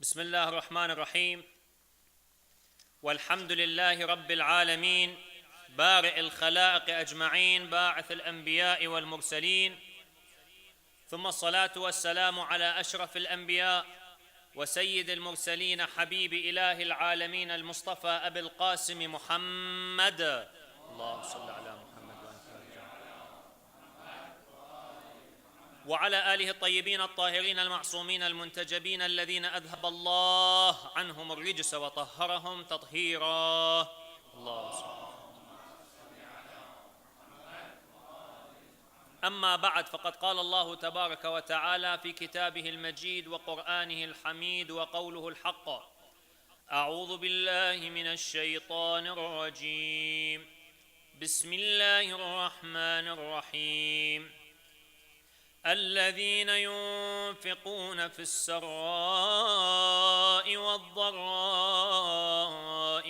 بسم الله الرحمن الرحيم والحمد لله رب العالمين بارئ الخلائق أجمعين باعث الأنبياء والمرسلين ثم الصلاة والسلام على أشرف الأنبياء وسيد المرسلين حبيب إله العالمين المصطفى أبي القاسم محمد اللهم صل على محمد وعلى آله الطيبين الطاهرين المعصومين المنتجبين الذين أذهب الله عنهم الرجس وطهرهم تطهيرا اللهم صل. أما بعد فقد قال الله تبارك وتعالى في كتابه المجيد وقرآنه الحميد وقوله الحق أعوذ بالله من الشيطان الرجيم بسم الله الرحمن الرحيم الذين ينفقون في السراء والضراء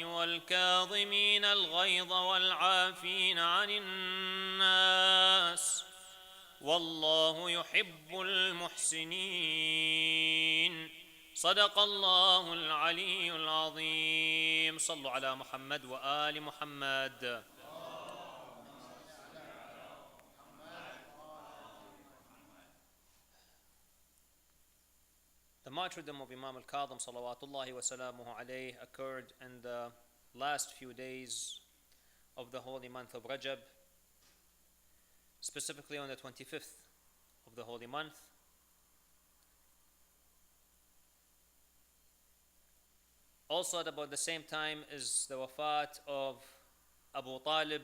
والكاظمين الغيظ والعافين عن الناس والله يحب المحسنين صدق الله العلي العظيم صلوا على محمد وآل محمد. The martyrdom of Imam al-Kadhim salawatullahi wa salamuhu alayhi occurred in the last few days of the holy month of Rajab, specifically on the 25th of the holy month. Also at about the same time is the wafat of Abu Talib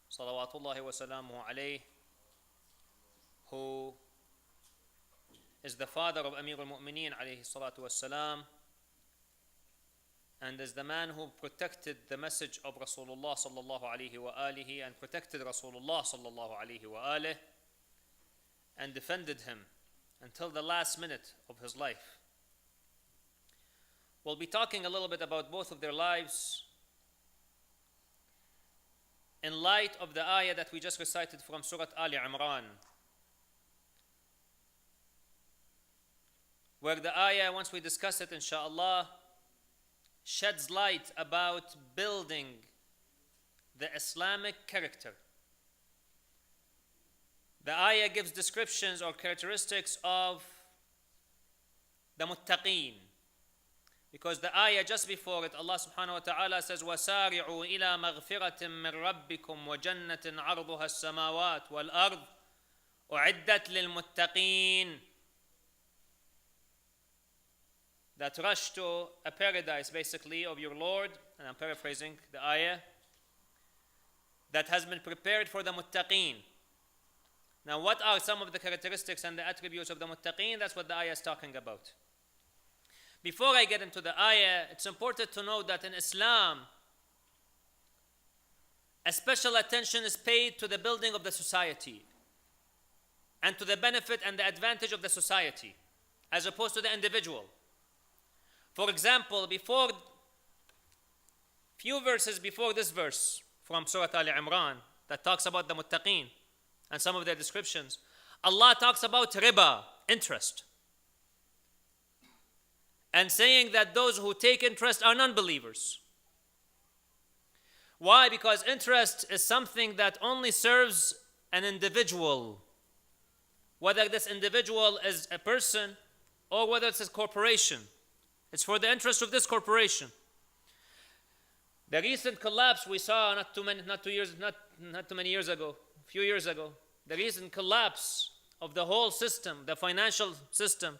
salawatullahi wa salamuhu alayhi, who is the father of Amir al-Mu'mineen alayhi salatu wassalam, and is the man who protected the message of Rasulullah sallallahu alayhi wa alihi and protected Rasulullah sallallahu alayhi wa alihi and defended him until the last minute of his life. We'll be talking a little bit about both of their lives in light of the ayah that we just recited from Surah Ali Imran, where the ayah, once we discuss it inshallah, sheds light about building the Islamic character. The ayah gives descriptions or characteristics of the muttaqeen, because the ayah just before it, Allah subhanahu wa ta'ala says وَسَارِعُوا إِلَى مَغْفِرَةٍ مِّن رَبِّكُمْ وَجَنَّةٍ عَرْضُهَا السَّمَاوَاتُ وَالْأَرْضُ أُعِدَّتْ لِلْمُتَّقِينَ, that rush to a paradise basically of your Lord, and I'm paraphrasing the ayah, that has been prepared for the muttaqeen. Now what are some of the characteristics and the attributes of the muttaqeen? That's what the ayah is talking about. Before I get into the ayah, it's important to note that in Islam, a special attention is paid to the building of the society and to the benefit and the advantage of the society as opposed to the individual. For example, few verses before this verse from Surah Al Imran that talks about the muttaqeen and some of their descriptions, Allah talks about riba, interest, and saying that those who take interest are non-believers. Why? Because interest is something that only serves an individual, whether this individual is a person or whether it's a corporation. It's for the interest of this corporation. The recent collapse we saw not too many years ago, a few years ago, the recent collapse of the whole system, the financial system,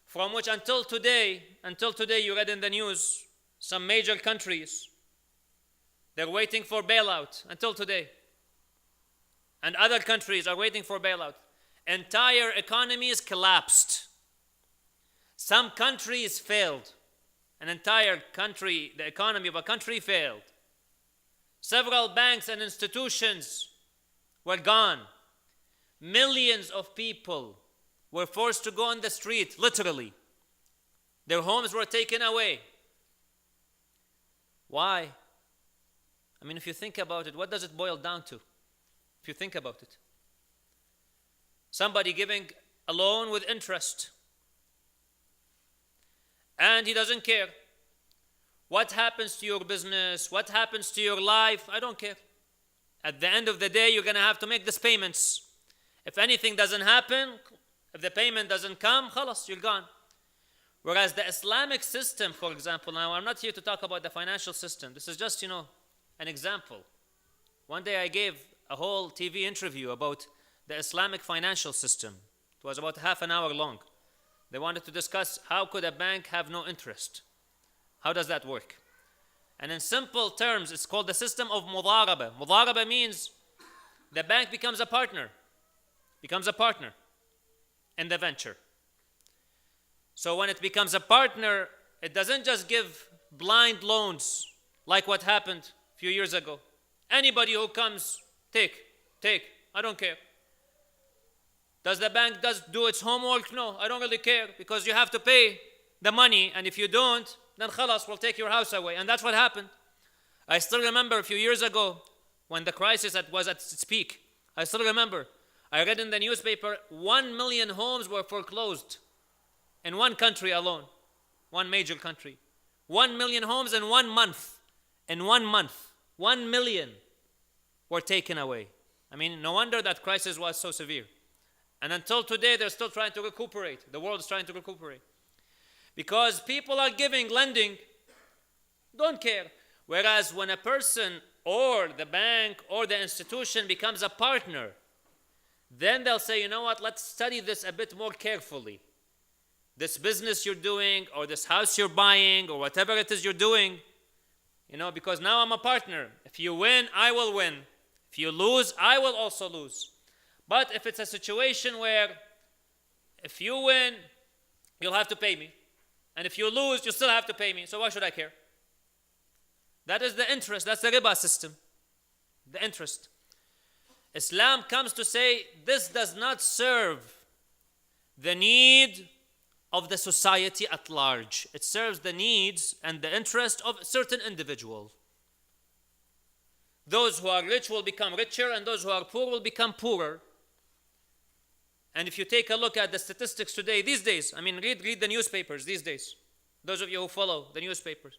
from which until today you read in the news, some major countries, they're waiting for bailout until today. And other countries are waiting for bailout. Entire economies collapsed. Some countries failed. An entire country, the economy of a country failed. Several banks and institutions were gone. Millions of people were forced to go on the street, literally. Their homes were taken away. Why? I mean, if you think about it, what does it boil down to? If you think about it. Somebody giving a loan with interest And he doesn't care. What happens to your business? What happens to your life? I don't care. At the end of the day, you're going to have to make these payments. If anything doesn't happen, if the payment doesn't come, khalas, you're gone. Whereas the Islamic system, for example, now I'm not here to talk about the financial system. This is just, an example. One day I gave a whole TV interview about the Islamic financial system. It was about half an hour long. They wanted to discuss how could a bank have no interest? How does that work? And in simple terms, it's called the system of mudaraba. Mudaraba means the bank becomes a partner in the venture. So when it becomes a partner, it doesn't just give blind loans like what happened a few years ago. Anybody who comes, take, I don't care. Does the bank do its homework? No, I don't really care, because you have to pay the money, and if you don't, then khalas, we'll take your house away. And that's what happened. I still remember a few years ago when the crisis was at its peak. I still remember. I read in the newspaper 1 million homes were foreclosed in one country alone, one major country. 1 million homes in 1 month. In 1 month, 1 million were taken away. I mean, no wonder that crisis was so severe. And until today, they're still trying to recuperate. The world is trying to recuperate. Because people are lending, don't care. Whereas when a person or the bank or the institution becomes a partner, then they'll say, you know what, let's study this a bit more carefully. This business you're doing, or this house you're buying, or whatever it is you're doing, because now I'm a partner. If you win, I will win. If you lose, I will also lose. But if it's a situation where if you win, you'll have to pay me. And if you lose, you still have to pay me. So why should I care? That is the interest. That's the riba system. The interest. Islam comes to say this does not serve the need of the society at large. It serves the needs and the interest of certain individuals. Those who are rich will become richer, and those who are poor will become poorer. And if you take a look at the statistics today, these days, read the newspapers these days. Those of you who follow the newspapers.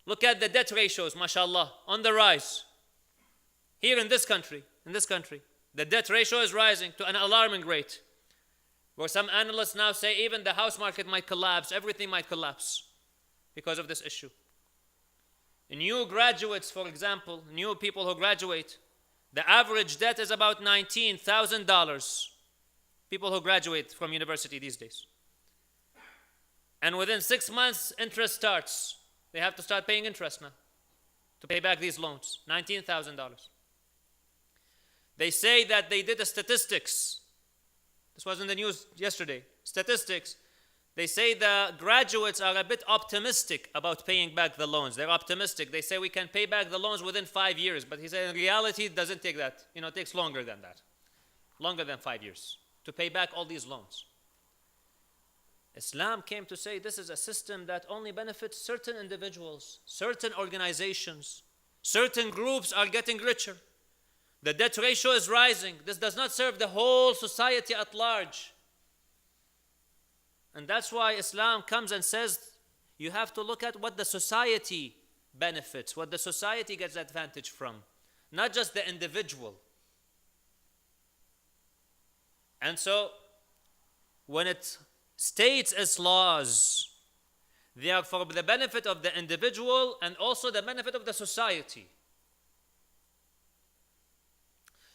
Look at the debt ratios, mashallah, on the rise. Here in this country, the debt ratio is rising to an alarming rate. Where some analysts now say even the house market might collapse, everything might collapse because of this issue. New graduates, for example, new people who graduate, the average debt is about $19,000. People who graduate from university these days. And within 6 months, interest starts. They have to start paying interest now to pay back these loans, $19,000. They say that they did the statistics. This was in the news yesterday. Statistics. They say the graduates are a bit optimistic about paying back the loans. They're optimistic. They say we can pay back the loans within 5 years. But he said in reality, it doesn't take that. It takes longer than that. Longer than 5 years to pay back all these loans. Islam came to say this is a system that only benefits certain individuals, certain organizations, certain groups are getting richer. The debt ratio is rising. This does not serve the whole society at large. And that's why Islam comes and says you have to look at what the society benefits, what the society gets advantage from, not just the individual. And so, when it states its laws, they are for the benefit of the individual and also the benefit of the society.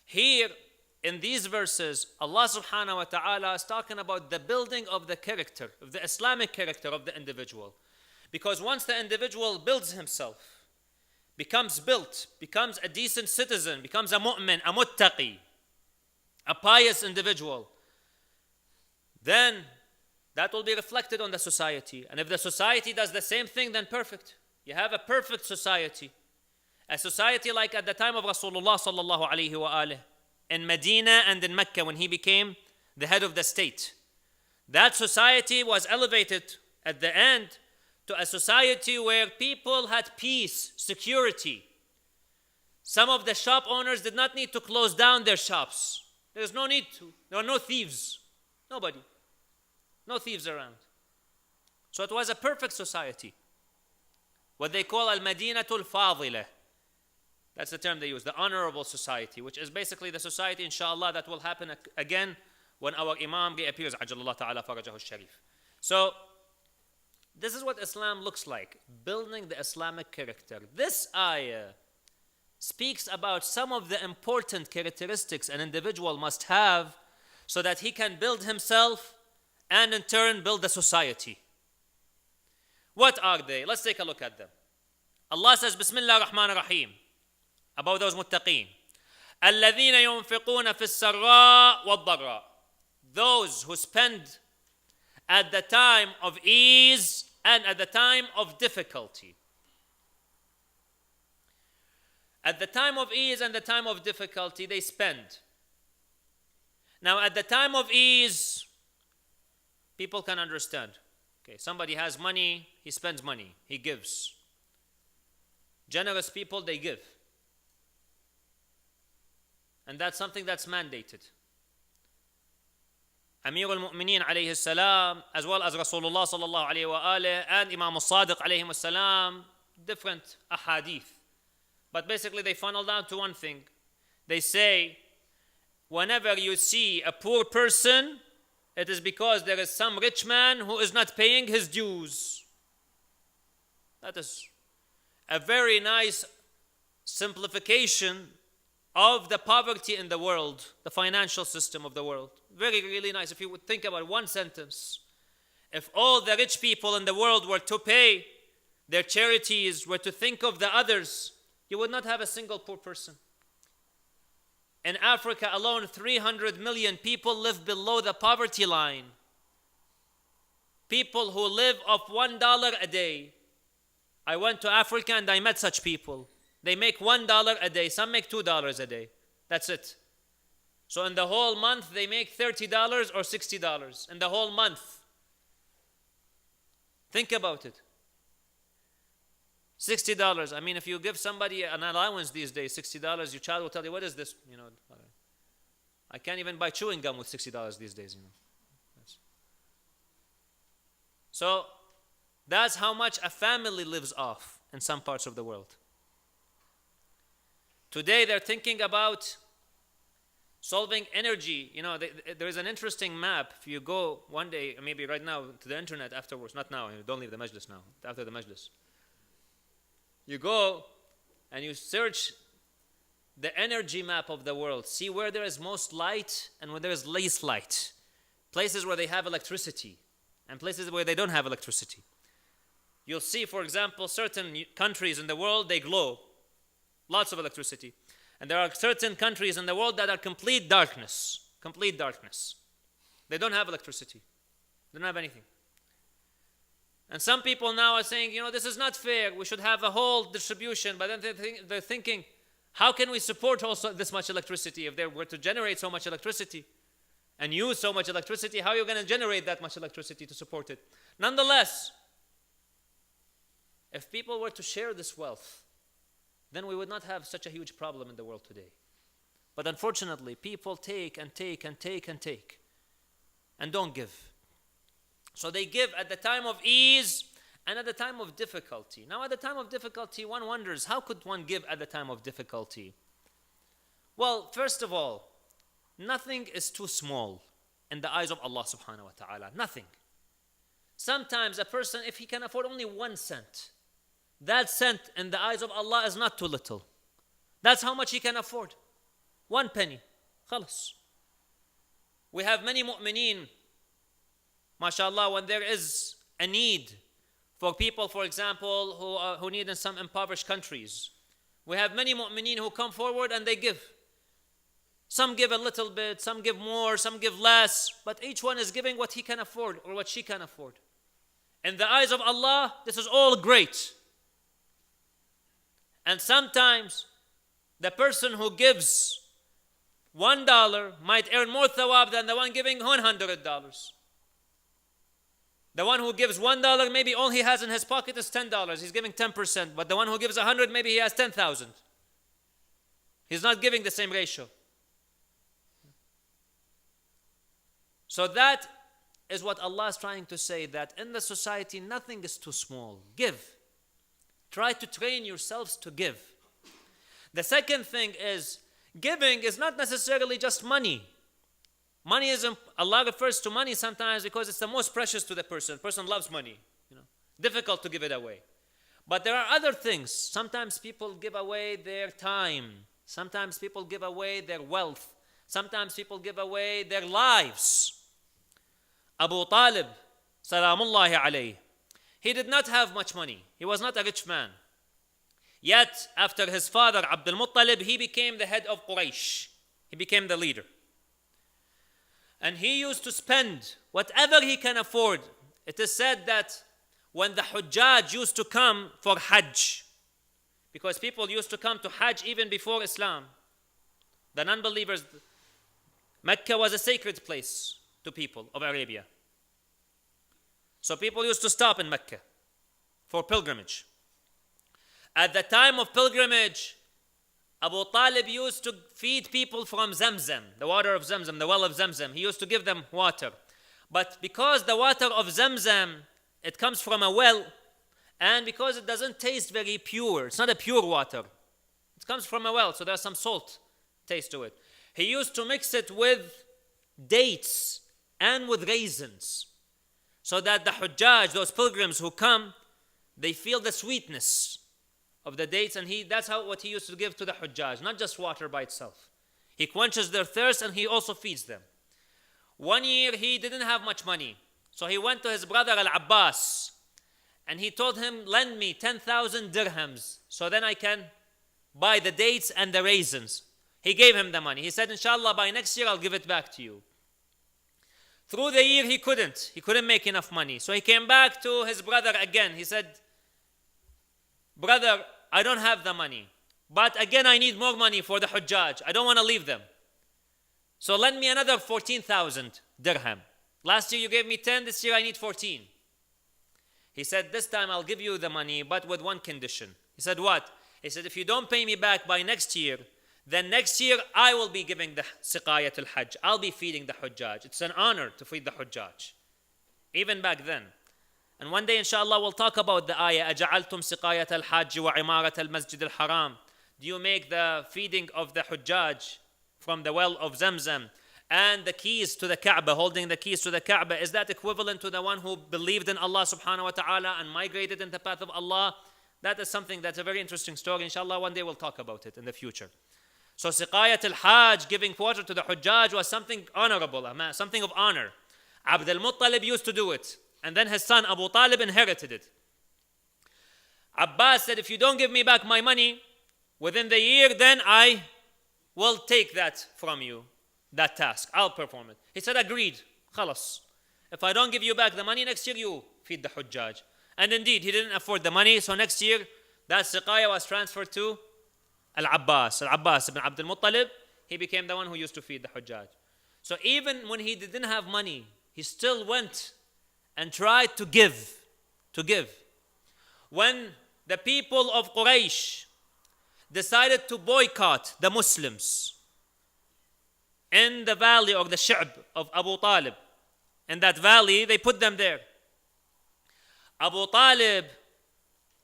Here, in these verses, Allah subhanahu wa ta'ala is talking about the building of the character, of the Islamic character of the individual. Because once the individual builds himself, becomes built, becomes a decent citizen, becomes a mu'min, a muttaqi, a pious individual, then that will be reflected on the society. And if the society does the same thing, then perfect. You have a perfect society. A society like at the time of Rasulullah sallallahu alayhi wa alih, in Medina and in Mecca when he became the head of the state. That society was elevated at the end to a society where people had peace, security. Some of the shop owners did not need to close down their shops. There's no need to. There were no thieves. Nobody. No thieves around. So it was a perfect society. What they call al-Madinatul Fadila. That's the term they use, the honorable society, which is basically the society, inshallah, that will happen again when our Imam reappears, Ajalallah Ta'ala Farajahu Sharif. So, this is what Islam looks like, building the Islamic character. This ayah speaks about some of the important characteristics an individual must have so that he can build himself and in turn build the society. What are they? Let's take a look at them. Allah says, Bismillah ar-Rahman ar-Rahim, about those muttaqeen. الَّذِينَ يُنْفِقُونَ فِي السَّرَّاءِ وَالضَّرَّاءِ. Those who spend at the time of ease and at the time of difficulty. At the time of ease and the time of difficulty, they spend. Now, at the time of ease, people can understand. Okay, somebody has money, he spends money, he gives. Generous people, they give. And that's something that's mandated. Amir al-Mu'mineen alayhi salam, as well as Rasulullah sallallahu alayhi wa alayhi, and Imam al-Sadiq alayhi salam, different ahadith. But basically they funnel down to one thing. They say, whenever you see a poor person, it is because there is some rich man who is not paying his dues. That is a very nice simplification of the poverty in the world, the financial system of the world. Very, really nice. If you would think about one sentence, if all the rich people in the world were to pay their charities, were to think of the others, you would not have a single poor person. In Africa alone, 300 million people live below the poverty line. People who live off $1 a day. I went to Africa and I met such people. They make $1 a day. Some make $2 a day. That's it. So in the whole month, they make $30 or $60 in the whole month. Think about it. $60. I mean, if you give somebody an allowance these days, $60, your child will tell you, what is this? You know, I can't even buy chewing gum with $60 these days. You know. So that's how much a family lives off in some parts of the world. Today they're thinking about solving energy. You know, there is an interesting map. If you go one day, maybe right now, to the internet afterwards, not now, don't leave the majlis now, after the majlis. You go and you search the energy map of the world. See where there is most light and where there is least light. Places where they have electricity and places where they don't have electricity. You'll see, for example, certain countries in the world, they glow. Lots of electricity. And there are certain countries in the world that are complete darkness. Complete darkness. They don't have electricity. They don't have anything. And some people now are saying, you know, this is not fair. We should have a whole distribution. But then they're thinking, how can we support also this much electricity? If they were to generate so much electricity and use so much electricity, how are you going to generate that much electricity to support it? Nonetheless, if people were to share this wealth, then we would not have such a huge problem in the world today. But unfortunately, people take and take and take and take and don't give. So they give at the time of ease and at the time of difficulty. Now, at the time of difficulty, one wonders, how could one give at the time of difficulty? Well, first of all, nothing is too small in the eyes of Allah subhanahu wa ta'ala. Nothing. Sometimes a person, if he can afford only 1 cent, that cent in the eyes of Allah is not too little. That's how much he can afford. 1 penny. Khalas. We have many mu'mineen, mashallah, when there is a need for people, for example, who need in some impoverished countries. We have many mu'mineen who come forward and they give. Some give a little bit, some give more, some give less, but each one is giving what he can afford or what she can afford. In the eyes of Allah, this is all great. And sometimes the person who gives $1 might earn more thawab than the one giving $100. The one who gives $1, maybe all he has in his pocket is $10. He's giving 10%. But the one who gives 100, maybe he has 10,000. He's not giving the same ratio. So that is what Allah is trying to say, that in the society nothing is too small. Give. Try to train yourselves to give. The second thing is, giving is not necessarily just money. Money is, Allah refers to money sometimes because it's the most precious to the person. The person loves money. Difficult to give it away. But there are other things. Sometimes people give away their time. Sometimes people give away their wealth. Sometimes people give away their lives. Abu Talib, salamullahi alayhi, he did not have much money. He was not a rich man. Yet, after his father, Abdul Muttalib, he became the head of Quraysh. He became the leader. And he used to spend whatever he can afford. It is said that when the Hujjaj used to come for Hajj, because people used to come to Hajj even before Islam, the non-believers, Mecca was a sacred place to people of Arabia. So people used to stop in Mecca for pilgrimage. At the time of pilgrimage, Abu Talib used to feed people from Zamzam, the water of Zamzam, the well of Zamzam. He used to give them water. But because the water of Zamzam, it comes from a well, and because it doesn't taste very pure, it's not a pure water. It comes from a well, so there's some salt taste to it. He used to mix it with dates and with raisins, so that the Hujjaj, those pilgrims who come, they feel the sweetness of the dates, and that's what he used to give to the Hujjaj, not just water by itself. He quenches their thirst and he also feeds them. One year he didn't have much money, so he went to his brother Al-Abbas and he told him, lend me 10,000 dirhams so then I can buy the dates and the raisins. He gave him the money. He said, inshallah, by next year I'll give it back to you. Through the year he couldn't make enough money. So he came back to his brother again. He said, brother, I don't have the money, but again I need more money for the Hujjaj. I don't want to leave them. So lend me another 14,000 dirham. Last year you gave me 10, this year I need 14. He said, this time I'll give you the money, but with one condition. He said, what? He said, if you don't pay me back by next year, then next year I will be giving the Siqayat al-Hajj. I'll be feeding the Hujjaj. It's an honor to feed the Hujjaj. Even back then. And one day, inshallah, we'll talk about the ayah, أَجَعَلْتُمْ سِقَايَةَ الْحَجِّ وَعِمَارَةَ الْمَسْجِدِ الْحَرَامِ. Do you make the feeding of the Hujjaj from the well of Zamzam and the keys to the Kaaba, holding the keys to the Kaaba, is that equivalent to the one who believed in Allah subhanahu wa ta'ala and migrated in the path of Allah? That is something that's a very interesting story. Inshallah, one day we'll talk about it in the future. So Siqayat al-Hajj, giving water to the Hujjaj, was something honorable, something of honor. Abdul Muttalib used to do it. And then his son Abu Talib inherited it. Abbas said, if you don't give me back my money within the year, then I will take that from you, that task. I'll perform it. He said, agreed. Khalas. If I don't give you back the money, next year you feed the Hujjaj. And indeed, he didn't afford the money, so next year, that siqaya was transferred to Al-Abbas. Al-Abbas ibn Abdul Muttalib, he became the one who used to feed the Hujjaj. So even when he didn't have money, he still went and tried to give. When the people of Quraysh decided to boycott the Muslims in the valley or the Shi'b of Abu Talib, in that valley, they put them there. Abu Talib,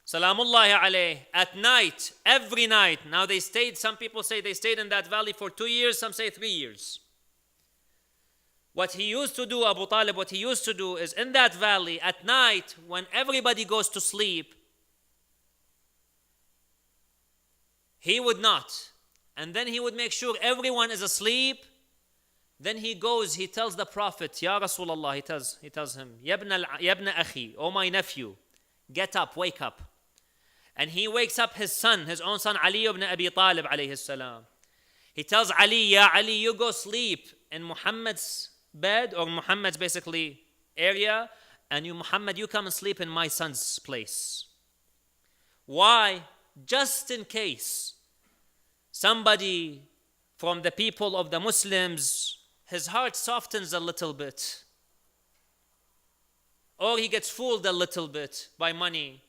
salamullahi alayh, at night, every night, now they stayed, some people say they stayed in that valley for 2 years, some say 3 years. What he used to do, Abu Talib, what he used to do is in that valley at night when everybody goes to sleep, he would not. And then he would make sure everyone is asleep. Then he goes, he tells the Prophet, Ya Rasulullah, he tells him, Yabna akhi, oh my nephew, get up, wake up. And he wakes up his son, his own son, Ali ibn Abi Talib alayhi salam. He tells Ali, Ya Ali, you go sleep in Muhammad's bed or Muhammad's basically area, and you, Muhammad, you come and sleep in my son's place. Why? Just in case somebody from the people of the Muslims, his heart softens a little bit, or he gets fooled a little bit by money,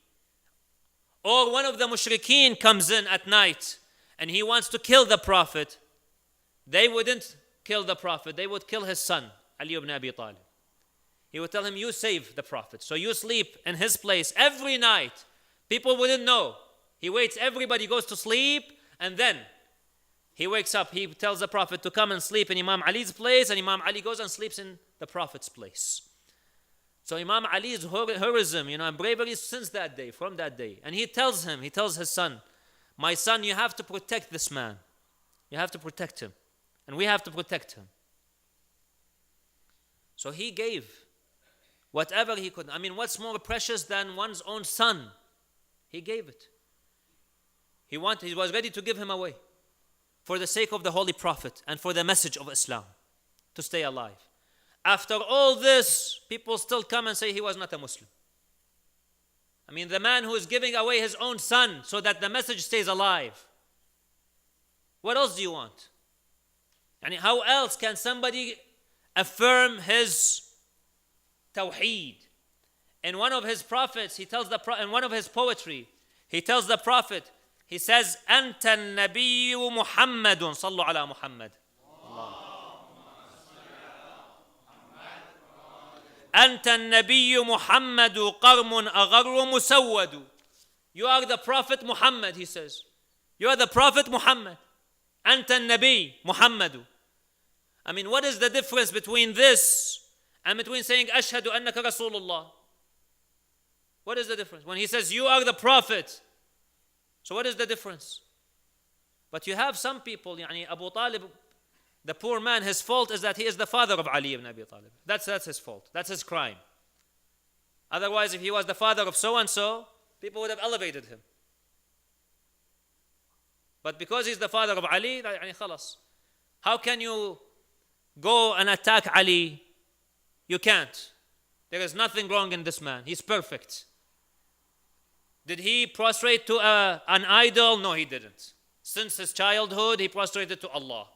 or one of the mushrikeen comes in at night and he wants to kill the Prophet, they wouldn't kill the Prophet, they would kill his son, Ali ibn Abi Talib. He would tell him, you save the Prophet. So you sleep in his place every night. People wouldn't know. He waits, everybody goes to sleep, and then he wakes up. He tells the Prophet to come and sleep in Imam Ali's place, and Imam Ali goes and sleeps in the Prophet's place. So Imam Ali's heroism, and bravery since that day, from that day. And he tells his son, my son, you have to protect this man. You have to protect him. And we have to protect him. So he gave whatever he could. What's more precious than one's own son? He gave it. He was ready to give him away for the sake of the Holy Prophet and for the message of Islam to stay alive. After all this, people still come and say he was not a Muslim. The man who is giving away his own son so that the message stays alive. What else do you want? How else can somebody affirm his tawheed? In one of his prophets, in one of his poetry, he tells the Prophet, he says, أنت النبي محمد صلوا على محمد. أنت النبي محمد قرم أغر مسود. You are the Prophet Muhammad, he says. You are the Prophet Muhammad. أنت النبي محمد. What is the difference between this and between saying أشهد أنك رسول الله? What is the difference? When he says you are the Prophet, so what is the difference? But you have some people, Abu Talib, the poor man, his fault is that he is the father of Ali ibn Abi Talib. That's his fault. That's his crime. Otherwise, if he was the father of so-and-so, people would have elevated him. But because he's the father of Ali, خلاص. How can you go and attack Ali? You can't. There is nothing wrong in this man. He's perfect. Did he prostrate to an idol? No, he didn't. Since his childhood, he prostrated to Allah.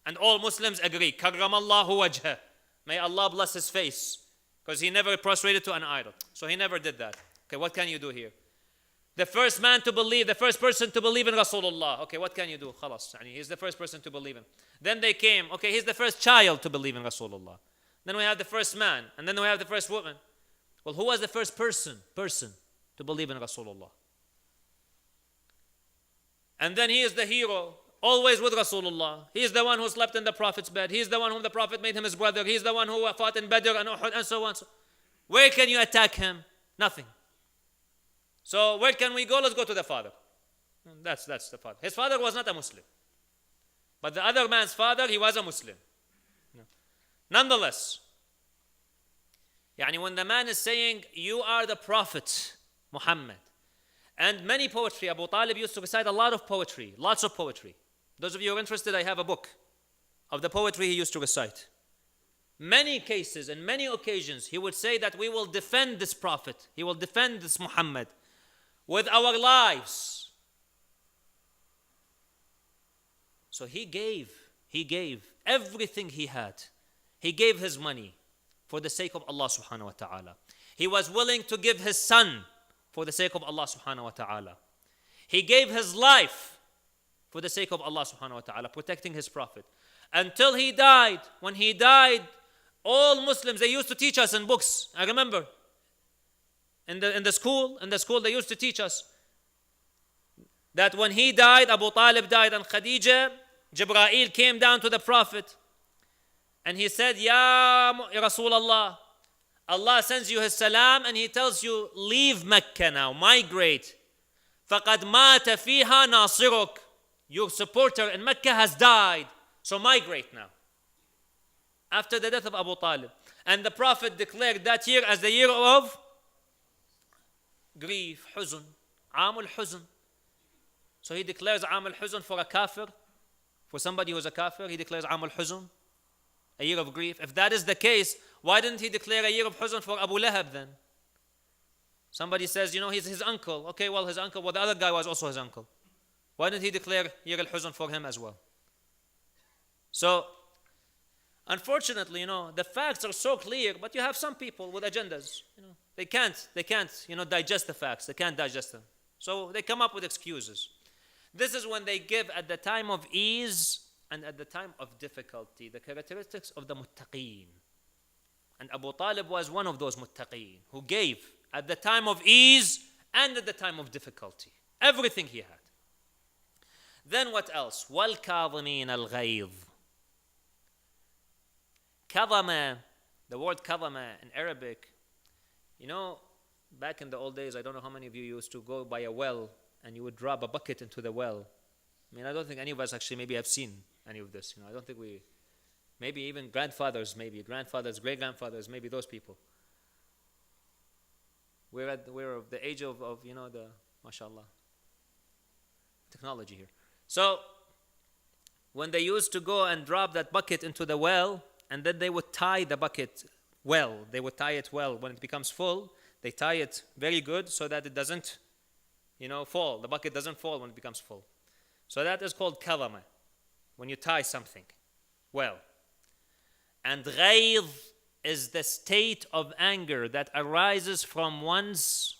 And all Muslims agree. Karramallahu wajhah. May Allah bless his face. Because he never prostrated to an idol. So he never did that. Okay, what can you do here? The first person to believe in Rasulullah. Okay, what can you do? Khalas. He's the first person to believe in. Then they came. Okay, he's the first child to believe in Rasulullah. Then we have the first man. And then we have the first woman. Well, who was the first person to believe in Rasulullah? And then he is the hero, always with Rasulullah. He is the one who slept in the Prophet's bed. He is the one whom the Prophet made him his brother. He is the one who fought in Badr and Uhud and so on. Where can you attack him? Nothing. So where can we go? Let's go to the father. That's the father. His father was not a Muslim. But the other man's father, he was a Muslim. Nonetheless, when the man is saying, you are the Prophet Muhammad, and many poetry, Abu Talib used to recite a lot of poetry, lots of poetry. Those of you who are interested, I have a book of the poetry he used to recite. Many cases and many occasions, he would say that we will defend this Prophet, he will defend this Muhammad with our lives. So he gave everything he had. He gave his money for the sake of Allah subhanahu wa ta'ala. He was willing to give his son for the sake of Allah subhanahu wa ta'ala. He gave his life for the sake of Allah subhanahu wa ta'ala, protecting his prophet. Until he died. When he died, all Muslims, they used to teach us in books. I remember in the school they used to teach us that when he died, Abu Talib died, and Khadija, Jibreel came down to the Prophet and he said, Ya Rasulullah, Allah sends you his salam and he tells you, leave Mecca now, migrate. فَقَدْ مَاتَ فِيهَا نَاصِرُكَ. Your supporter in Mecca has died, so migrate now. After the death of Abu Talib. And the Prophet declared that year as the year of grief, huzn, Amul Huzn. So he declares Amul Huzn for a kafir, for somebody who's a kafir, he declares Amul Huzn, a year of grief. If that is the case, why didn't he declare a year of Huzn for Abu Lahab then? Somebody says, he's his uncle. Okay, well, his uncle, the other guy was also his uncle. Why didn't he declare year al-Huzn for him as well? So, unfortunately, the facts are so clear, but you have some people with agendas. They can't, digest the facts. They can't digest them. So they come up with excuses. This is when they give at the time of ease and at the time of difficulty the characteristics of the muttaqeen. And Abu Talib was one of those muttaqeen who gave at the time of ease and at the time of difficulty. Everything he had. Then what else? وَالْكَاظِمِينَ الْغَيْظِ. Kadama, the word kadama in Arabic, you know, back in the old days, I don't know how many of you used to go by a well and you would drop a bucket into the well. I mean, I don't think any of us actually maybe have seen any of this. You know, I don't think we, maybe even grandfathers, grandfathers, great-grandfathers, maybe those people. We're of the age of you know, the, mashallah, technology here. So, when they used to go and drop that bucket into the well, and then they would tie the bucket well. They would tie it well. When it becomes full, they tie it very good so that it doesn't, you know, fall. The bucket doesn't fall when it becomes full. So that is called kalama, when you tie something well. And ghayz is the state of anger that arises from one's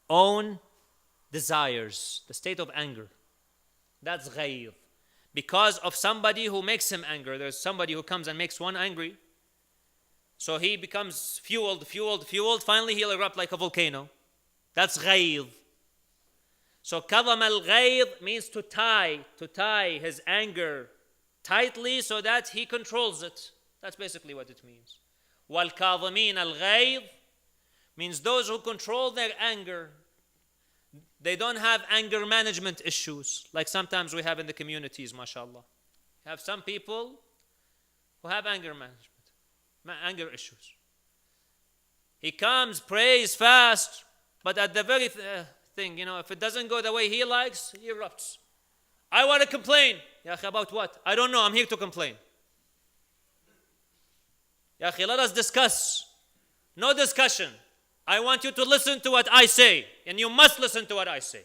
own desires. The state of anger. That's ghayz. Because of somebody who makes him angry. There's somebody who comes and makes one angry. So he becomes fueled. Finally he'll erupt like a volcano. That's ghayz. So kadam al-ghayz means to tie his anger tightly so that he controls it. That's basically what it means. وَالْكَاظِمِينَ الْغَيْظِ means those who control their anger. They don't have anger management issues like sometimes we have in the communities, mashallah. You have some people who have anger management, anger issues. He comes, prays, fast, but at the very thing, you know, if it doesn't go the way he likes, he erupts. I want to complain. Ya akhi, about what? I don't know, I'm here to complain. Ya akhi, let us discuss. No discussion. I want you to listen to what I say, and you must listen to what I say.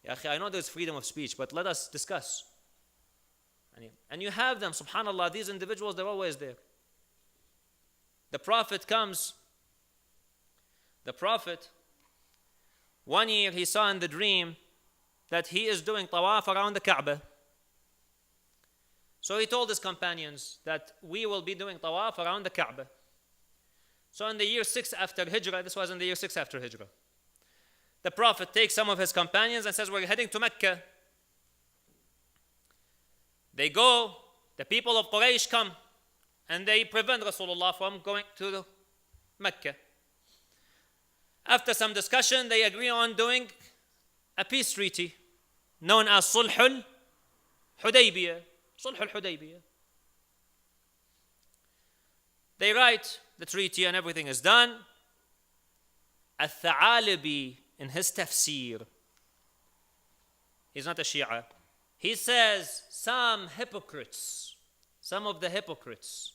Ya akhi, I know there's freedom of speech, but let us discuss. And you have them, subhanallah, these individuals, they're always there. The Prophet comes. The Prophet, one year he saw in the dream that he is doing tawaf around the Kaaba. So he told his companions that we will be doing tawaf around the Kaaba. So in the year 6 after Hijrah, this was in the year 6 after Hijrah, the Prophet takes some of his companions and says, we're heading to Mecca. They go, the people of Quraysh come, and they prevent Rasulullah from going to Mecca. After some discussion, they agree on doing a peace treaty known as Sulh al-Hudaybiyah. Sulh al-Hudaybiyah. They write the treaty and everything is done. Al-Tha'alibi in his tafsir, he's not a Shia, he says some of the hypocrites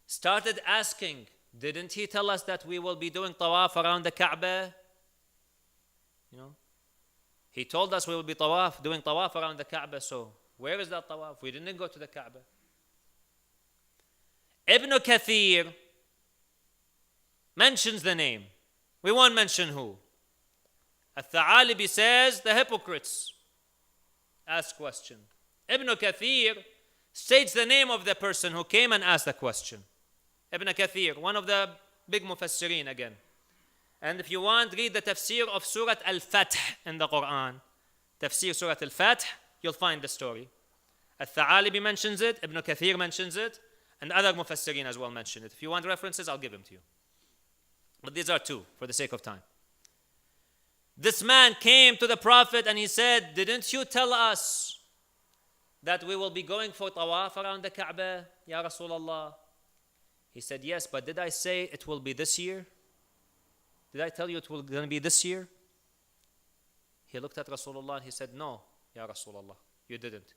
started asking, didn't he tell us that we will be doing tawaf around the Kaaba? You know, he told us we will be doing tawaf around the Kaaba, so where is that tawaf? We didn't go to the Kaaba. Ibn Kathir mentions the name. We won't mention who. Al-Tha'alibi says the hypocrites ask question. Ibn Kathir states the name of the person who came and asked the question. Ibn Kathir, one of the big mufassirin again. And if you want, read the tafsir of Surah Al-Fath in the Quran. Tafsir Surah Al-Fath, you'll find the story. Al-Tha'alibi mentions it, Ibn Kathir mentions it, and other mufassirin as well mention it. If you want references, I'll give them to you. But these are two, for the sake of time. This man came to the Prophet and he said, didn't you tell us that we will be going for tawaf around the Kaaba, Ya Rasulullah? He said, yes, but did I say it will be this year? Did I tell you it will going to be this year? He looked at Rasulullah and he said, no, Ya Rasulullah, you didn't.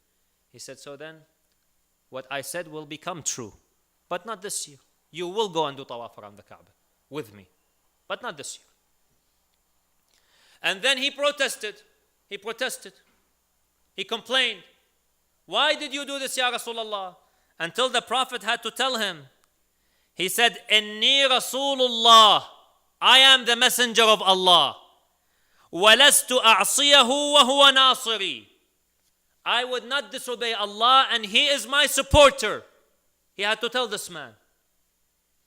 He said, so then, what I said will become true, but not this year. You will go and do tawaf around the Kaaba with me, but not this year. And then he protested. He complained. Why did you do this, Ya Rasulullah? Until the Prophet had to tell him. He said, Inni Rasulullah. I am the messenger of Allah. وَلَسْتُ أَعْصِيَهُ وَهُوَ نَاصِرِي. I would not disobey Allah and He is my supporter. He had to tell this man.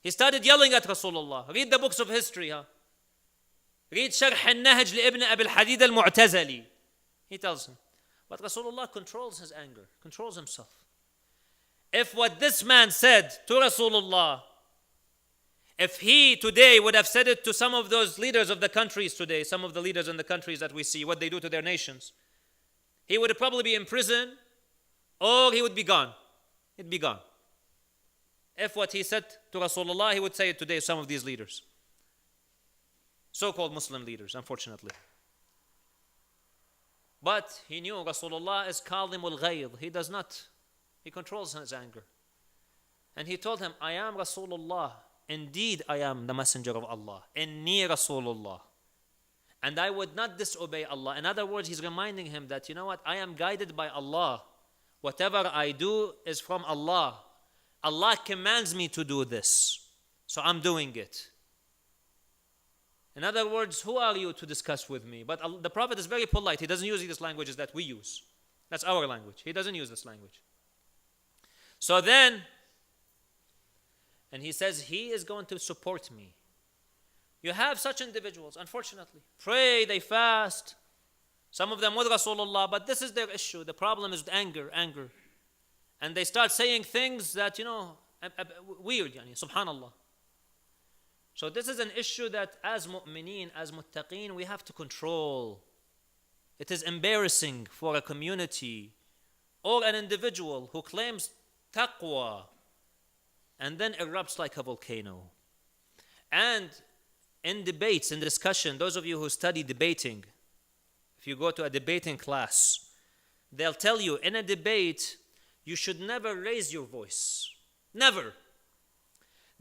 He started yelling at Rasulullah. Read the books of history. Read شرح النهج لابن أبي الحديد المعتزلي. He tells him. But Rasulullah controls his anger, controls himself. If what this man said to Rasulullah, if he today would have said it to some of those leaders of the countries today, some of the leaders in the countries that we see, what they do to their nations, he would probably be in prison or he would be gone. He'd be gone. If what he said to Rasulullah, he would say it today to some of these leaders. So-called Muslim leaders, unfortunately. But he knew Rasulullah is Kalimul Ghayr. He does not. He controls his anger. And he told him, I am Rasulullah. Indeed, I am the messenger of Allah. Inni Rasulullah. And I would not disobey Allah. In other words, he's reminding him that, you know what, I am guided by Allah. Whatever I do is from Allah. Allah commands me to do this. So I'm doing it. In other words, who are you to discuss with me? But the Prophet is very polite. He doesn't use these languages that we use. That's our language. He doesn't use this language. So then, and he says, he is going to support me. You have such individuals, unfortunately. Pray, they fast. Some of them with Rasulullah, but this is their issue. The problem is anger. And they start saying things that, weird, subhanallah. So this is an issue that as mu'mineen, as muttaqeen, we have to control. It is embarrassing for a community or an individual who claims taqwa and then erupts like a volcano. And in debates, in discussion, those of you who study debating, if you go to a debating class, they'll tell you in a debate, you should never raise your voice. Never.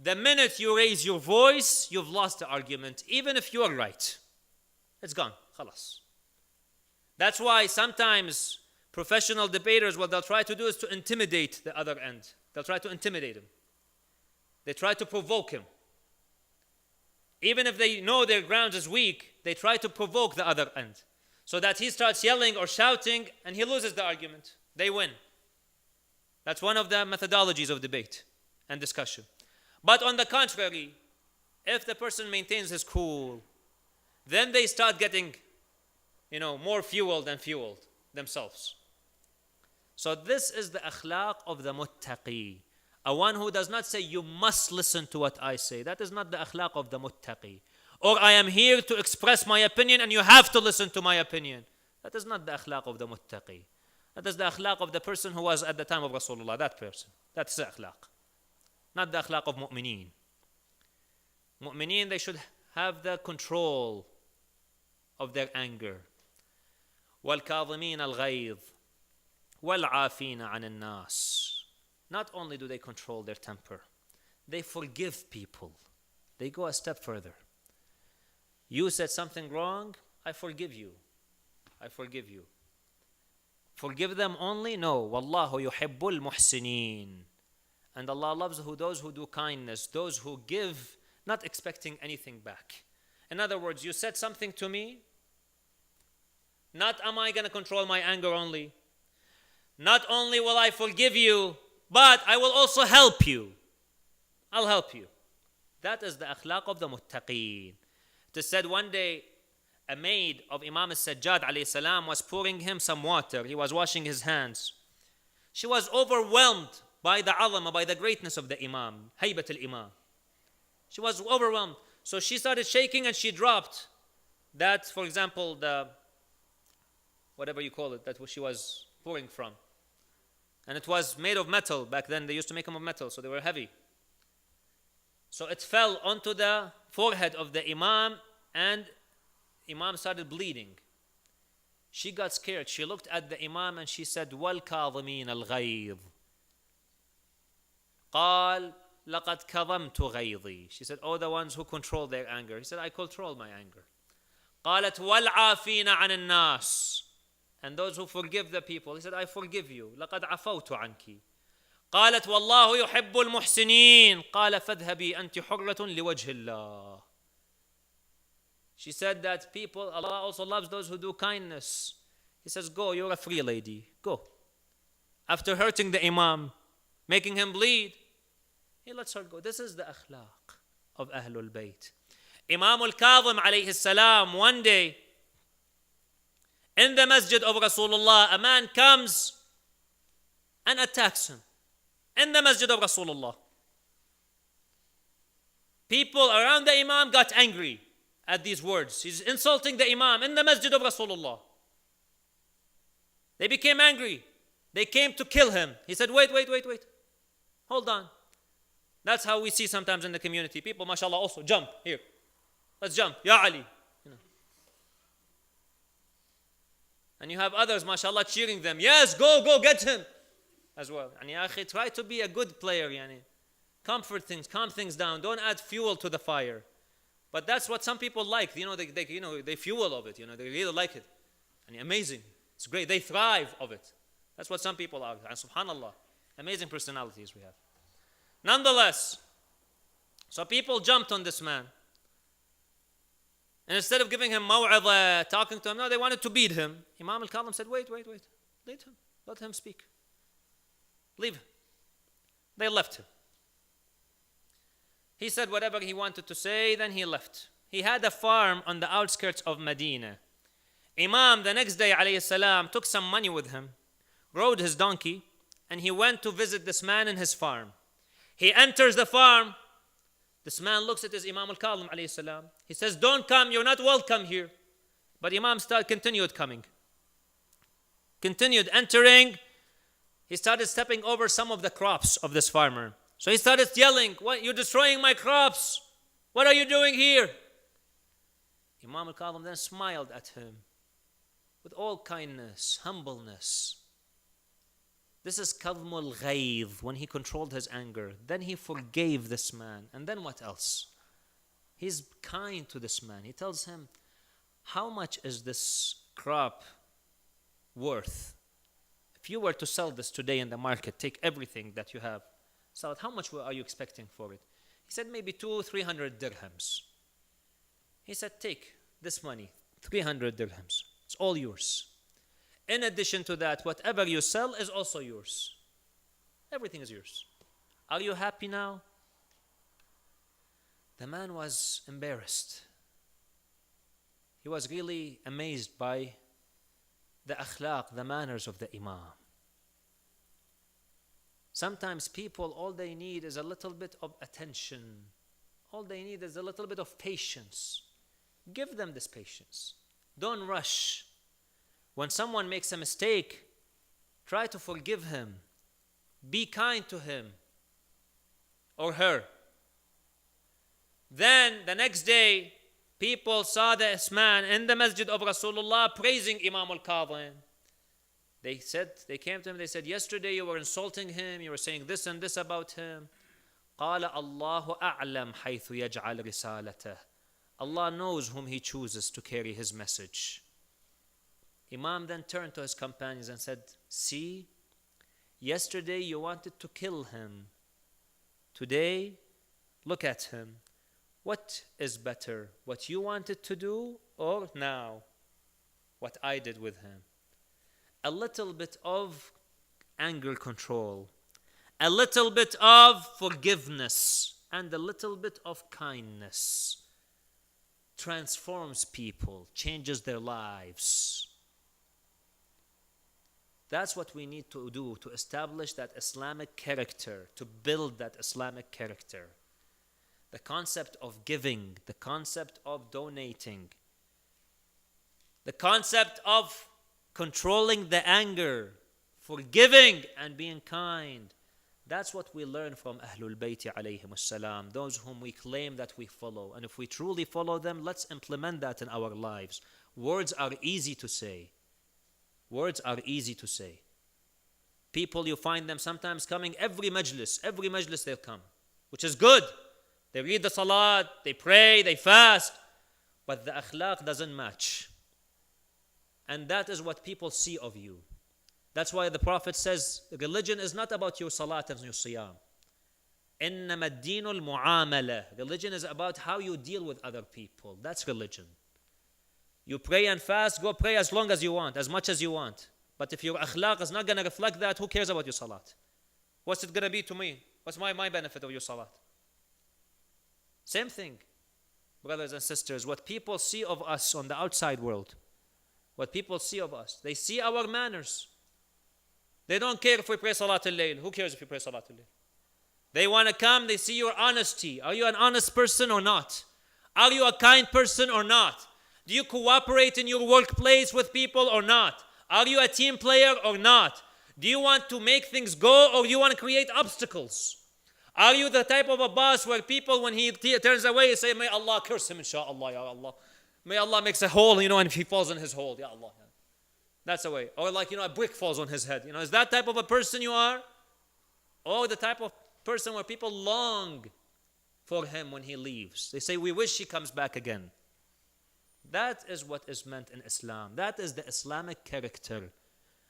The minute you raise your voice, you've lost the argument, even if you're right. It's gone. Khalas. That's why sometimes professional debaters, what they'll try to do is to intimidate the other end. They'll try to intimidate him. They try to provoke him. Even if they know their ground is weak, they try to provoke the other end. So that he starts yelling or shouting and he loses the argument. They win. That's one of the methodologies of debate and discussion. But on the contrary, if the person maintains his cool, then they start getting, more fueled themselves. So this is the akhlaq of the muttaqi. A one who does not say, you must listen to what I say. That is not the akhlaq of the muttaqi. Or I am here to express my opinion and you have to listen to my opinion. That is not the akhlaq of the muttaqi. That is the akhlaq of the person who was at the time of Rasulullah. That person. That's the akhlaq. Not the akhlaq of mu'mineen. Mu'mineen, they should have the control of their anger. وَالْكَاظِمِينَ الْغَيْظِ وَالْعَافِينَ عَنِ النَّاسِ. Not only do they control their temper, they forgive people. They go a step further. You said something wrong, I forgive you. I forgive you. Forgive them only? No. وَاللَّهُ يُحِبُّ الْمُحْسِنِينَ. And Allah loves those who do kindness, those who give, not expecting anything back. In other words, you said something to me, not am I going to control my anger only. Not only will I forgive you, but I will also help you. I'll help you. That is the akhlaq of the muttaqeen. It is said one day, a maid of Imam al-Sajjad alayhi salam was pouring him some water. He was washing his hands. She was overwhelmed by the azama, by the greatness of the Imam, haybat al-Imam. She was overwhelmed. So she started shaking and she dropped that, for example, the, whatever you call it, that she was pouring from. And it was made of metal. Back then they used to make them of metal, so they were heavy. So it fell onto the forehead of the Imam and Imam started bleeding. She got scared. She looked at the Imam and she said, وَالْكَاظِمِينَ الْغَيْظِ قال لقد كظمت غيظي. She said, oh, the ones who control their anger. He said, I control my anger. قالت والعافين عن الناس. And those who forgive the people. He said, I forgive you. لقد عفوت عنك. قالت والله يحب المحسنين. قال فاذهبي أنت حرة لوجه الله. She said that people, Allah also loves those who do kindness. He says, go, you're a free lady. Go. After hurting the Imam, making him bleed, He lets her go. This is the akhlaq of Ahlul Bayt. Imam al-Kadhim alayhi salam, one day in the masjid of Rasulullah, a man comes and attacks him in the masjid of Rasulullah. People around the Imam got angry at these words. He's insulting the Imam in the masjid of Rasulullah. They became angry. They came to kill him. He said, wait. Hold on. That's how we see sometimes in the community. People, mashallah, also jump. Here. Let's jump. Ya Ali. And you have others, mashallah, cheering them. Yes, go, get him. As well. And ya akhi, try to be a good player. Comfort things, calm things down. Don't add fuel to the fire. But that's what some people like. They fuel of it. They really like it. And amazing. It's great. They thrive of it. That's what some people are. And subhanallah, amazing personalities we have. Nonetheless, so people jumped on this man. And instead of giving him maw'idha, talking to him, no, they wanted to beat him. Imam al-Kadhim said, wait. Let him speak. Leave him. They left him. He said whatever he wanted to say, then he left. He had a farm on the outskirts of Medina. Imam, the next day, alayhi salam, took some money with him, rode his donkey, and he went to visit this man in his farm. He enters the farm. This man looks at his Imam al-Kadhim, alayhi salam. He says, don't come, you're not welcome here. But Imam continued coming. Continued entering. He started stepping over some of the crops of this farmer. So he started yelling, what? You're destroying my crops. What are you doing here? Imam al-Kadhim then smiled at him with all kindness, humbleness. This is kadhm al-ghayz, when he controlled his anger. Then he forgave this man. And then what else? He's kind to this man. He tells him, how much is this crop worth? If you were to sell this today in the market, take everything that you have, sell it, how much are you expecting for it? He said, maybe 200-300 dirhams. He said, take this money, 300 dirhams. It's all yours. In addition to that, whatever you sell is also yours. Everything is yours. Are you happy now? The man was embarrassed. He was really amazed by the akhlaq, the manners of the Imam. Sometimes people, all they need is a little bit of attention. All they need is a little bit of patience. Give them this patience. Don't rush. When someone makes a mistake, try to forgive him. Be kind to him or her. Then the next day, people saw this man in the masjid of Rasulullah praising Imam al-Kadhim. They came to him, they said, yesterday you were insulting him, you were saying this and this about him. قال الله أعلم حيث يجعل رسالته. Allah knows whom He chooses to carry His message. Imam then turned to his companions and said, see, yesterday you wanted to kill him. Today, look at him. What is better, what you wanted to do or now, what I did with him? A little bit of anger control, a little bit of forgiveness, and a little bit of kindness transforms people, changes their lives. That's what we need to do to establish that Islamic character, to build that Islamic character. The concept of giving, the concept of donating, the concept of controlling the anger, forgiving and being kind. That's what we learn from Ahlul Bayt alayhim as-salam, those whom we claim that we follow. And if we truly follow them, let's implement that in our lives. Words are easy to say. Words are easy to say. People, you find them sometimes coming every majlis they'll come, which is good. They read the salat, they pray, they fast, but the akhlaq doesn't match. And that is what people see of you. That's why the Prophet says, religion is not about your salat and your siyam. إِنَّمَا الدِّينُ الْمُعَامَلَةِ. Religion is about how you deal with other people. That's religion. You pray and fast, go pray as long as you want, as much as you want. But if your akhlaq is not going to reflect that, who cares about your salat? What's it going to be to me? What's my benefit of your salat? Same thing, brothers and sisters. What people see of us on the outside world, what people see of us, they see our manners. They don't care if we pray Salat al-Layl. Who cares if you pray Salat al-Layl? They want to come, they see your honesty. Are you an honest person or not? Are you a kind person or not? Do you cooperate in your workplace with people or not? Are you a team player or not? Do you want to make things go or do you want to create obstacles? Are you the type of a boss where people, when he turns away, say, may Allah curse him, inshaAllah, ya Allah. May Allah makes a hole, and if he falls in his hole, ya Allah. That's the way. Or like, a brick falls on his head. Is that type of a person you are? Or the type of person where people long for him when he leaves? They say, we wish he comes back again. That is what is meant in Islam. That is the Islamic character.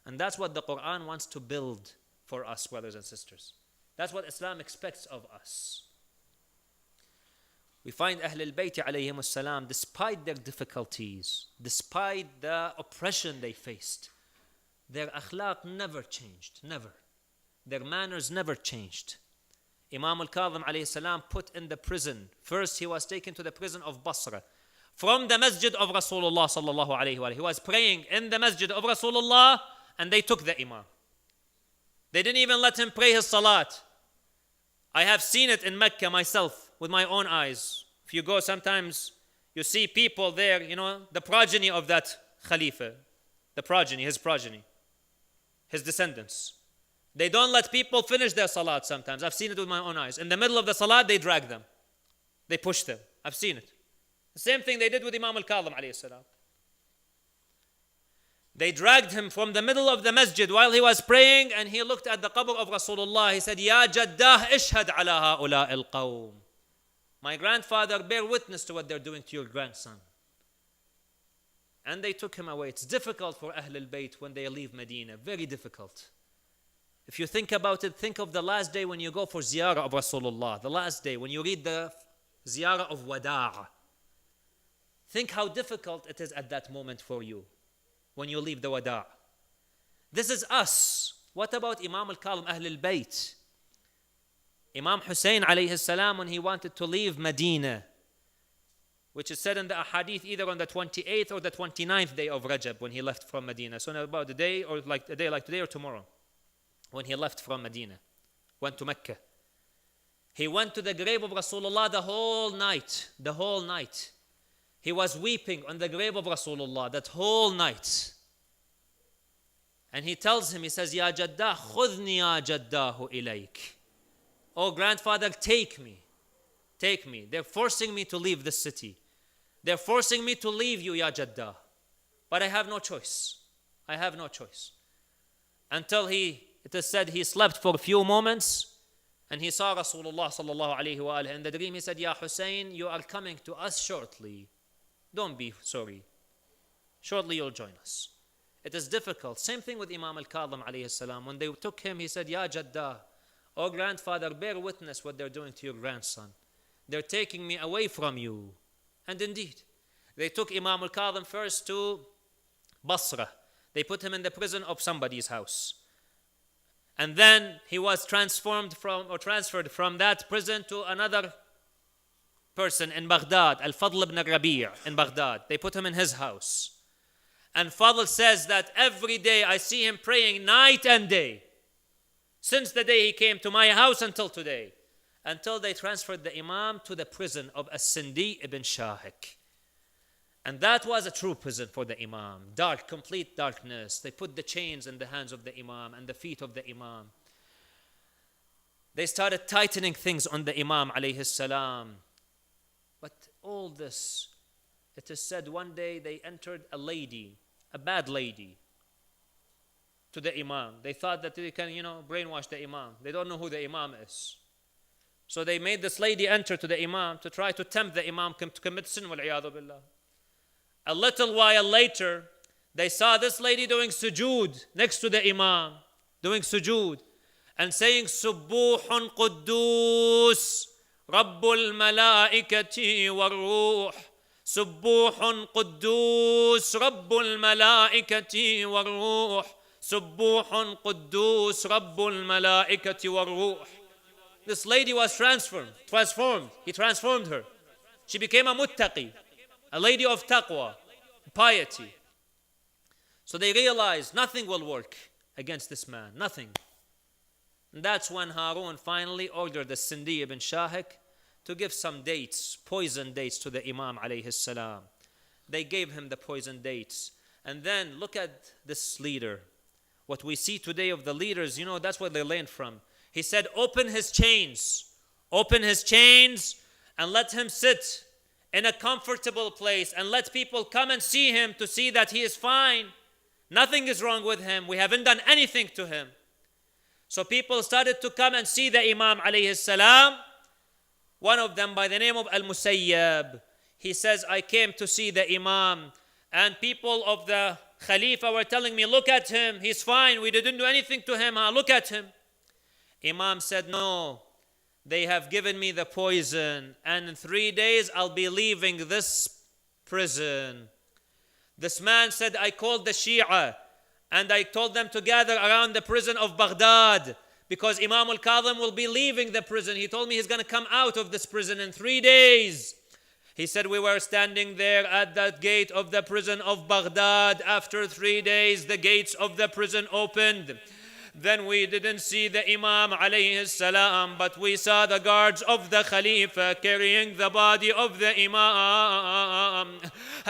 And that's what the Quran wants to build for us, brothers and sisters. That's what Islam expects of us. We find Ahlul Bayt alayhim as-salam, despite their difficulties, despite the oppression they faced, their akhlaq never changed, never. Their manners never changed. Imam al-Kadhim alayhi salam put in the prison. First he was taken to the prison of Basra. From the masjid of Rasulullah sallallahu alayhi wa. He was praying in the masjid of Rasulullah and they took the imam. They didn't even let him pray his salat. I have seen it in Mecca myself with my own eyes. If you go sometimes, you see people there, the progeny of that Khalifa, his descendants. They don't let people finish their salat sometimes. I've seen it with my own eyes. In the middle of the salat, they drag them. They push them. I've seen it. The same thing they did with Imam al-Kadhim alayhi salam. They dragged him from the middle of the masjid while he was praying and he looked at the qabr of Rasulullah. He said, Ya Jaddah, ishhad ala ha'ula al-qawm. My grandfather, bear witness to what they're doing to your grandson. And they took him away. It's difficult for Ahlul Bayt when they leave Medina. Very difficult. If you think about it, think of the last day when you go for ziyarah of Rasulullah. The last day when you read the ziyarah of Wada'a. Think how difficult it is at that moment for you when you leave the Wada'. This is us. What about Imam al-Kadhim, Ahlul Bayt? Imam Hussein alayhi salam, when he wanted to leave Medina, which is said in the ahadith either on the 28th or the 29th day of Rajab when he left from Medina. So about a day like today or tomorrow. When he left from Medina, went to Mecca. He went to the grave of Rasulullah the whole night. He was weeping on the grave of Rasulullah that whole night. And he tells him, he says, Ya Jaddah, khudni ya Jaddahu ilayk. Oh grandfather, take me. Take me. They're forcing me to leave this city. They're forcing me to leave you, Ya Jaddah. But I have no choice. I have no choice. Until it is said, he slept for a few moments and he saw Rasulullah sallallahu alayhi wa alayhi. In the dream he said, Ya Hussein, you are coming to us shortly. Don't be sorry. Shortly you'll join us. It is difficult. Same thing with Imam al-Kadhim alayhi salam. When they took him, he said, Ya Jaddah, oh grandfather, bear witness what they're doing to your grandson. They're taking me away from you. And indeed, they took Imam al-Kadhim first to Basra. They put him in the prison of somebody's house. And then he was transferred from that prison to another person in Baghdad, Al-Fadl ibn Rabi' in Baghdad. They put him in his house. And Fadl says that every day I see him praying night and day. Since the day he came to my house until today. Until they transferred the Imam to the prison of As-Sindi ibn Shahik. And that was a true prison for the Imam. Dark, complete darkness. They put the chains in the hands of the Imam and the feet of the Imam. They started tightening things on the Imam alayhi salam. But all this, it is said one day they entered a lady, a bad lady, to the Imam. They thought that they can, brainwash the Imam. They don't know who the Imam is. So they made this lady enter to the Imam to try to tempt the Imam to commit sin, wal-iyadhu billah. A little while later, they saw this lady doing sujood next to the Imam, doing sujood, and saying, Subbuhun Quddus, Rabbul Malaikati wa Ruh. Subbuhun Quddus, Rabbul Malaikati wa Ruh. Subbuhun Quddus, Rabbul Malaikati wa Ruh. this lady was transformed. He transformed her. She became a muttaqi, a lady of taqwa, piety. So they realized nothing will work against this man, nothing. And that's when Harun finally ordered the Sindi ibn Shahik to give some dates, poison dates to the Imam alayhi salam. They gave him the poison dates. And then look at this leader. What we see today of the leaders, that's where they learned from. He said, open his chains, and let him sit in a comfortable place and let people come and see him to see that he is fine. Nothing is wrong with him. We haven't done anything to him. So people started to come and see the Imam alayhi salam. One of them by the name of Al-Musayyab. He says, I came to see the Imam, and people of the Khalifa were telling me, look at him, he's fine, we didn't do anything to him, look at him. Imam said, no, they have given me the poison, and in 3 days I'll be leaving this prison. This man said, I called the Shia, and I told them to gather around the prison of Baghdad, because Imam al-Kadhim will be leaving the prison. He told me he's going to come out of this prison in 3 days. He said, we were standing there at that gate of the prison of Baghdad. After 3 days, the gates of the prison opened. Then we didn't see the Imam alayhi salam, but we saw the guards of the Khalifa carrying the body of the Imam.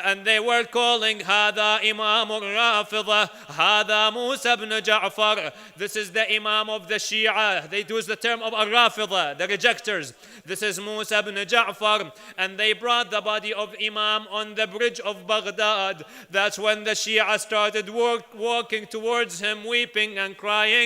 And they were calling, Hada Imam al-Rafidha, Hada Musa ibn Ja'far. This is the Imam of the Shia. They use the term of al-Rafidha, the rejectors. This is Musa ibn Ja'far. And they brought the body of Imam on the bridge of Baghdad. That's when the Shia started walking towards him, weeping and crying.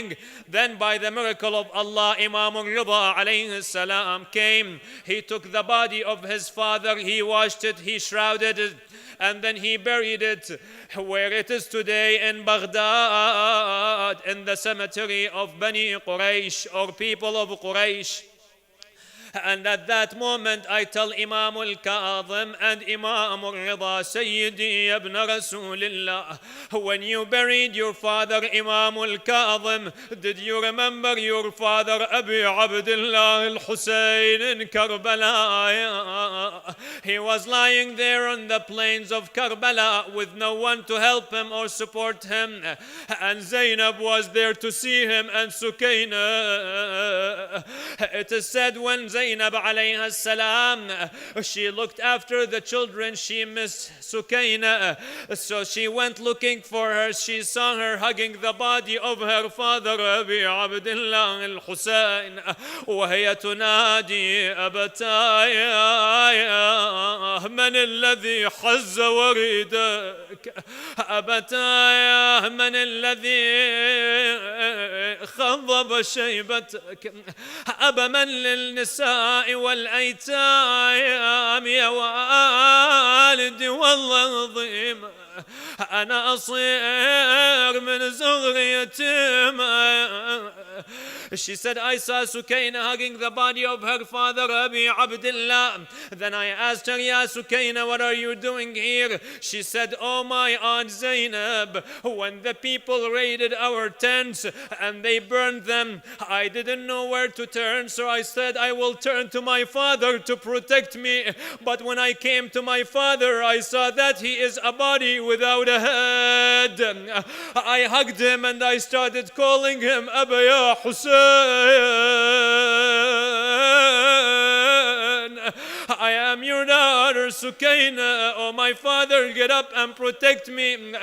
Then by the miracle of Allah, Imam al-Rida alayhi salam came. He took the body of his father, he washed it, he shrouded it, and then he buried it where it is today in Baghdad, in the cemetery of Bani Quraysh, or people of Quraysh. And at that moment I tell Imam al-Kadhim and Imam al-Rida, Sayyidi ibn Rasulillah, when you buried your father Imam al-Kadhim, did you remember your father Abi Abdullah al-Husayn in Karbala? He was lying there on the plains of Karbala with no one to help him or support him, and Zainab was there to see him, and Sukayna. It is said when Zainab alayha salam, she looked after the children, she missed Sukayna, so she went looking for her. She saw her hugging the body of her father Abi Abdullah al-Husayn, وهي تنادي أبتايا من الذي حز وريدك، أبتايا من الذي خضب شيبتك، أبا من للنساء والأيتام يا والدي والله العظيم أنا أصير من صغري يتيم. She said, I saw Sukayna hugging the body of her father Abi Abdullah. Then I asked her, Ya Sukayna, what are you doing here? She said, oh my Aunt Zainab, when the people raided our tents and they burned them, I didn't know where to turn, so I said I will turn to my father to protect me. But when I came to my father, I saw that he is a body without a head. I hugged him and I started calling him Abba Ya Hussein. I am your daughter Sukayna. Oh my father, get up and protect me.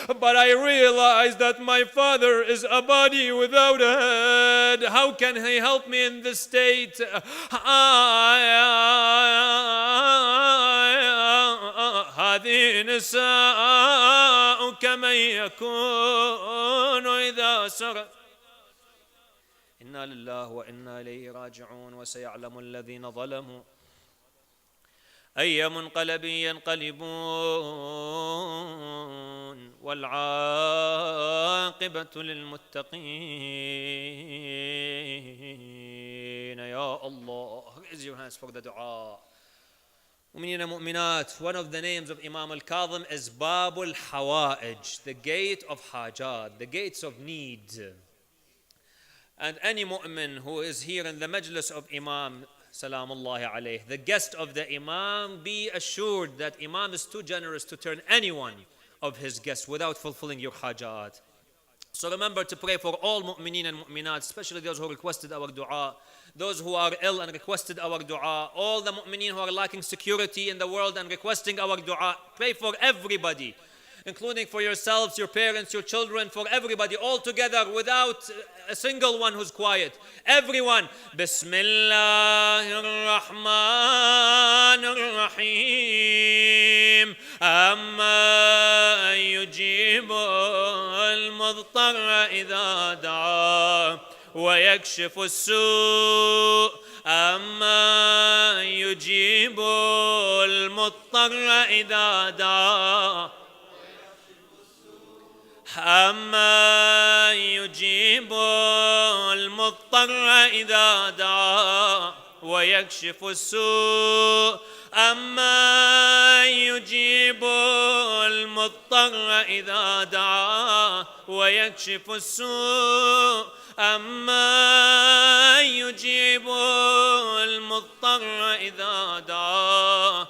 But I realized that my father is a body without a head. How can he help me in this state? هذه نساء كمن يكون إذا سرت. إنا لله وإنا إليه راجعون. وسيعلم الذين ظلموا أي منقلب ينقلبون والعاقبة للمتقين. يا الله. Raise your hands for the dua. Mu'minina mu'minat, one of the names of Imam al-Kadhim is Babul Hawa'ij, the gate of hajat, the gates of need. And any mu'min who is here in the majlis of Imam, salamullahi alayh, the guest of the Imam, be assured that Imam is too generous to turn anyone of his guests without fulfilling your hajat. So remember to pray for all mu'mineen and mu'minat, especially those who requested our dua, those who are ill and requested our dua, all the mu'mineen who are lacking security in the world and requesting our dua. Pray for everybody, including for yourselves, your parents, your children, for everybody, all together without a single one who's quiet. Everyone. Bismillahir Rahmanir Rahim. Amma yujibu al-mudtarra idha da'a wa yakshifu as-su'. Amma yujibu al-mudtarra idha da'a. أما يجيب المضطر إذا دعا ويكشف السوء أما يجيب المضطر إذا دعا ويكشف السوء أما يجيب المضطر إذا دعا.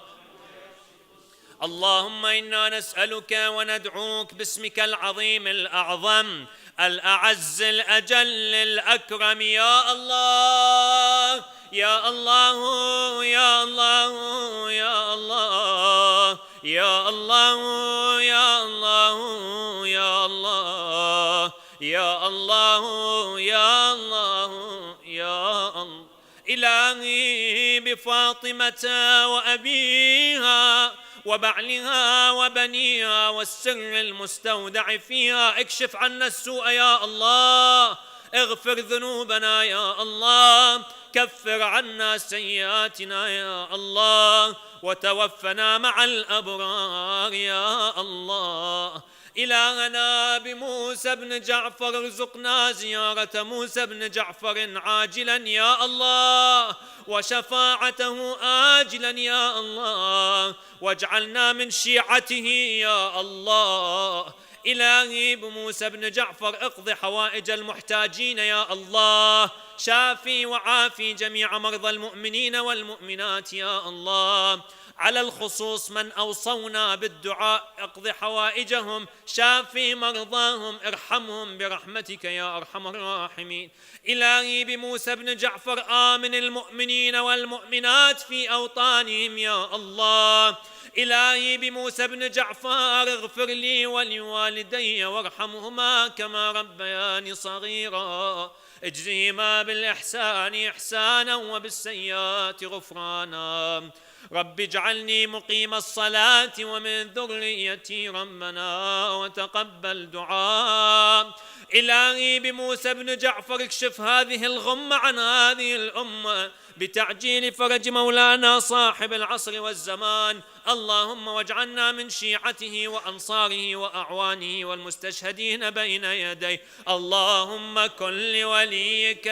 اللهم إنا نسألك وندعوك باسمك العظيم الأعظم الأعز الأجل الأكرم. يا الله يا الله يا الله يا الله يا الله يا الله يا الله يا الله يا الله يا الله. إلهي بفاطمة وأبيها وبعلها وبنيها والسر المستودع فيها اكشف عنا السوء يا الله. اغفر ذنوبنا يا الله. كفر عنا سيئاتنا يا الله. وتوفنا مع الأبرار يا الله. إلهنا بموسى بن جعفر ارزقنا زيارة موسى بن جعفر عاجلا يا الله وشفاعته آجلا يا الله واجعلنا من شيعته يا الله. إلهي بموسى بن جعفر اقض حوائج المحتاجين يا الله. شافي وعافي جميع مرضى المؤمنين والمؤمنات يا الله. على الخصوص من أوصونا بالدعاء اقض حوائجهم شافي مرضاهم ارحمهم برحمتك يا أرحم الراحمين. إلهي بموسى بن جعفر آمن المؤمنين والمؤمنات في أوطانهم يا الله. إلهي بموسى بن جعفر اغفر لي ولوالدي وارحمهما كما ربياني صغيرا. اجزهما بالإحسان إحسانا وبالسيئات غفرانا. رب اجعلني مقيم الصلاة ومن ذريتي ربنا وتقبل دعاء. إلهي بموسى بن جعفر اكشف هذه الغمة عن هذه الأمة بتعجيل فرج مولانا صاحب العصر والزمان. اللهم واجعلنا من شيعته وأنصاره وأعوانه والمستشهدين بين يديه. اللهم كن لوليك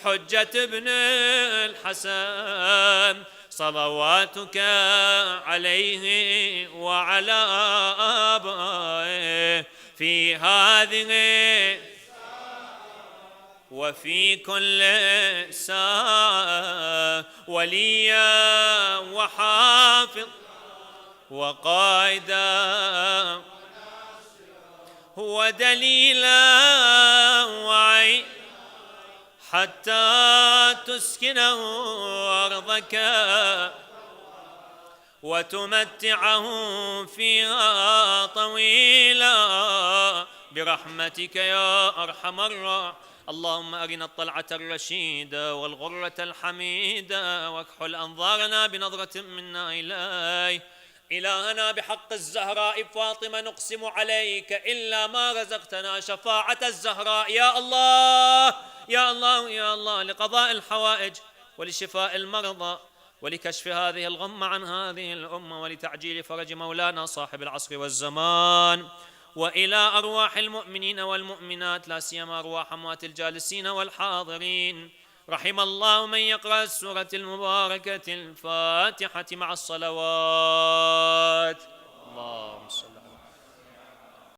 حجة ابن الحسن صلواتك عليه وعلى آبائه في هذه وفي كل ساعة وليا وحافظ وقائدا هو دليلا وعين حتى تسكنه أرضك وتمتعه فيها طويلا برحمتك يا أرحم الراحمين. اللهم أرنا الطلعة الرشيدة والغرة الحميدة واكحل أنظارنا بنظرة منا إليه. إلهنا بحق الزهراء فاطمة نقسم عليك إلا ما رزقتنا شفاعة الزهراء يا الله يا الله يا الله لقضاء الحوائج ولشفاء المرضى ولكشف هذه الغمة عن هذه الأمة ولتعجيل فرج مولانا صاحب العصر والزمان. وإلى أرواح المؤمنين والمؤمنات لا سيما أرواح أموات الجالسين والحاضرين. رحم الله من يقرأ السورة المباركة الفاتحة مع الصلوات. اللهم صل